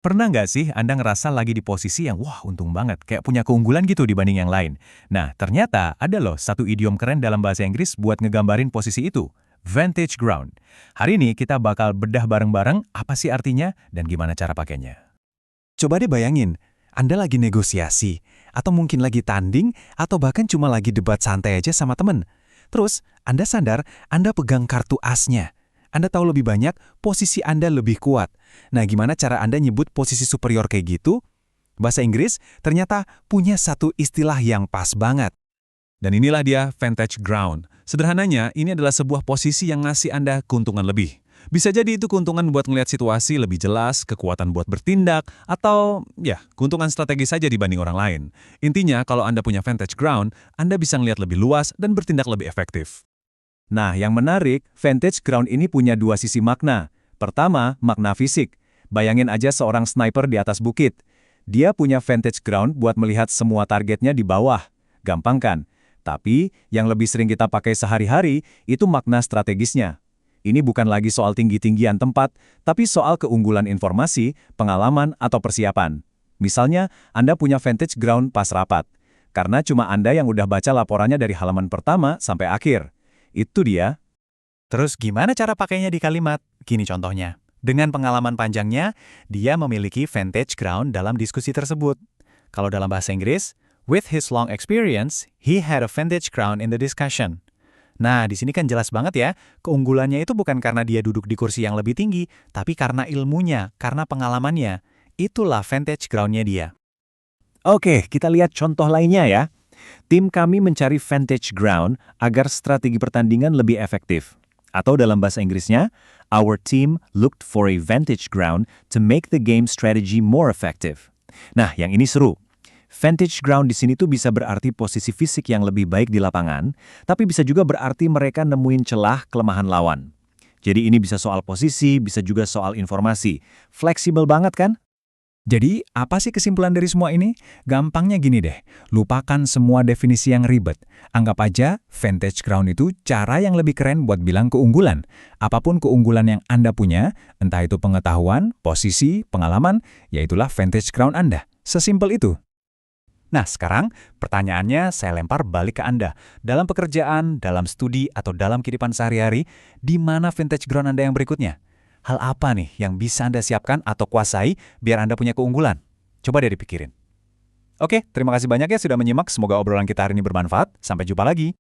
Pernah nggak sih Anda ngerasa lagi di posisi yang wah untung banget, kayak punya keunggulan gitu dibanding yang lain? Nah, ternyata ada loh satu idiom keren dalam bahasa Inggris buat ngegambarin posisi itu. Vantage ground. Hari ini kita bakal bedah bareng-bareng apa sih artinya dan gimana cara pakainya. Coba deh bayangin, Anda lagi negosiasi, atau mungkin lagi tanding, atau bahkan cuma lagi debat santai aja sama temen. Terus, Anda sadar Anda pegang kartu asnya. Anda tahu lebih banyak, posisi Anda lebih kuat. Nah, gimana cara Anda nyebut posisi superior kayak gitu? Bahasa Inggris ternyata punya satu istilah yang pas banget. Dan inilah dia vantage ground. Sederhananya, ini adalah sebuah posisi yang ngasih Anda keuntungan lebih. Bisa jadi itu keuntungan buat ngelihat situasi lebih jelas, kekuatan buat bertindak, atau ya, keuntungan strategi saja dibanding orang lain. Intinya, kalau Anda punya vantage ground, Anda bisa ngelihat lebih luas dan bertindak lebih efektif. Nah, yang menarik, vantage ground ini punya dua sisi makna. Pertama, makna fisik. Bayangin aja seorang sniper di atas bukit. Dia punya vantage ground buat melihat semua targetnya di bawah. Gampang kan? Tapi, yang lebih sering kita pakai sehari-hari, itu makna strategisnya. Ini bukan lagi soal tinggi-tinggian tempat, tapi soal keunggulan informasi, pengalaman, atau persiapan. Misalnya, Anda punya vantage ground pas rapat. Karena cuma Anda yang udah baca laporannya dari halaman pertama sampai akhir. Itu dia. Terus gimana cara pakainya di kalimat? Gini contohnya. Dengan pengalaman panjangnya, dia memiliki vantage ground dalam diskusi tersebut. Kalau dalam bahasa Inggris, with his long experience, he had a vantage ground in the discussion. Nah, di sini kan jelas banget ya, keunggulannya itu bukan karena dia duduk di kursi yang lebih tinggi, tapi karena ilmunya, karena pengalamannya. Itulah vantage ground-nya dia. Oke, kita lihat contoh lainnya ya. Tim kami mencari vantage ground agar strategi pertandingan lebih efektif. Atau dalam bahasa Inggrisnya, our team looked for a vantage ground to make the game strategy more effective. Nah, yang ini seru. Vantage ground di sini tuh bisa berarti posisi fisik yang lebih baik di lapangan, tapi bisa juga berarti mereka nemuin celah kelemahan lawan. Jadi ini bisa soal posisi, bisa juga soal informasi. Fleksibel banget kan? Jadi, apa sih kesimpulan dari semua ini? Gampangnya gini deh, lupakan semua definisi yang ribet. Anggap aja, vantage ground itu cara yang lebih keren buat bilang keunggulan. Apapun keunggulan yang Anda punya, entah itu pengetahuan, posisi, pengalaman, yaitulah vantage ground Anda. Sesimpel itu. Nah, sekarang pertanyaannya saya lempar balik ke Anda. Dalam pekerjaan, dalam studi, atau dalam kehidupan sehari-hari, di mana vantage ground Anda yang berikutnya? Hal apa nih yang bisa Anda siapkan atau kuasai biar Anda punya keunggulan? Coba deh dipikirin. Oke, terima kasih banyak ya sudah menyimak. Semoga obrolan kita hari ini bermanfaat. Sampai jumpa lagi.